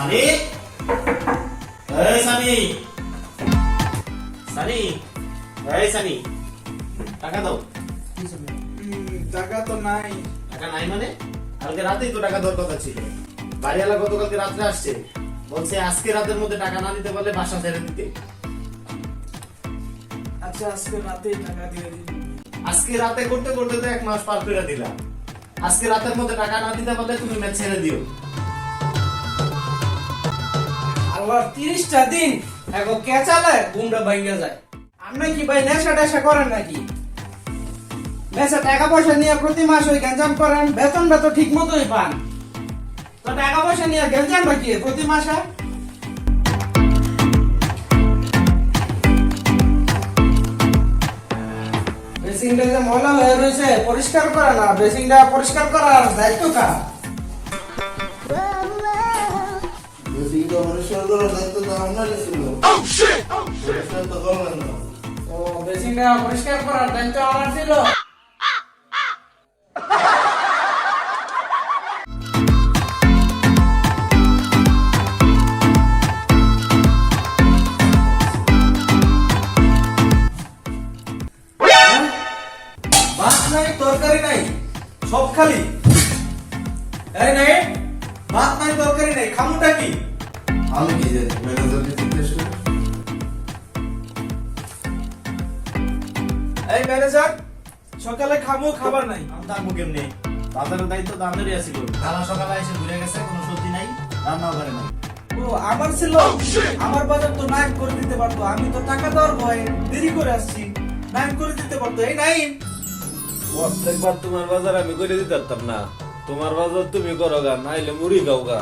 সানি, এই সানি, সানি, এই সানি, টাকা দাও। টাকা তো নাই। টাকা নাই মানে? কালকে রাতেই তো টাকা দেওয়ার কথা ছিল। বাড়িওয়ালা গতকালকে রাত্রে আসছে, বলছে আজকে রাতের মধ্যে টাকা না দিতে পারলে বাসা ছেড়ে দিতে। আচ্ছা আজকে রাতেই টাকা দিয়ে দিন। আজকে রাতে করতে করতে তো 1 মাস পার করে দিলাম। আজকে রাতের মধ্যে টাকা না দিতে পারলে তুমি ম্যাচ ছেড়ে দিও। আল্লাহ 30টা দিন এখন কে চালায় বুমটা ভাঙ্গা যায়। আপনি কি ভাই নেশা টেশা করেন নাকি? মেসে টাকা পয়সা নিয়ে প্রতি মাস ওই গ্যাঞ্জাম করেন, বেতনটা তো ঠিক মতোই পান, তো টাকা পয়সা নিয়ে গ্যাঞ্জাম নাকি প্রতি মাসে? বেসিংটা যে ময়লা হয়ে রয়েছে পরিষ্কার করে না, বেসিংটা পরিষ্কার করার দায়িত্ব কার? বেসিংটা পরিষ্কার করার দায়িত্ব তো আমারই ছিল। পরিষ্কার তো করলেন না। ও বেসিংটা পরিষ্কার করার দায়িত্ব আমার ছিল। ভাত নাই, তরকারি নাই, সব খালি। এই নাই ভাত নাই, তরকারি নাই, খামুটা কি? আমি কি জানি, ম্যানেজারকে জিজ্ঞেস করি। এই ম্যানেজার, সকালে খামু, খাবার নাই। আমি থাকবো কেমনে? বাজারের দায়িত্ব তো আমাদেরই আছিল। খালা সকালে এসে ঘুরে গেছে, কোনো সত্যি নাই, রান্নাও করে নাই। ও আমার ছিল, আমার বাজার তো নাইম করে দিতে পারতো। আমি তো টাকা দেওয়ার ভয়ে দেরি করে আসছি, নাইম করে দিতে পারতো। এই নাইম, প্রত্যেকবার তোমার বাজার আমি করে দিতে পারতাম না। তোমার বাজার তুমি করো গা, নাইলে মুড়ি খাও গা।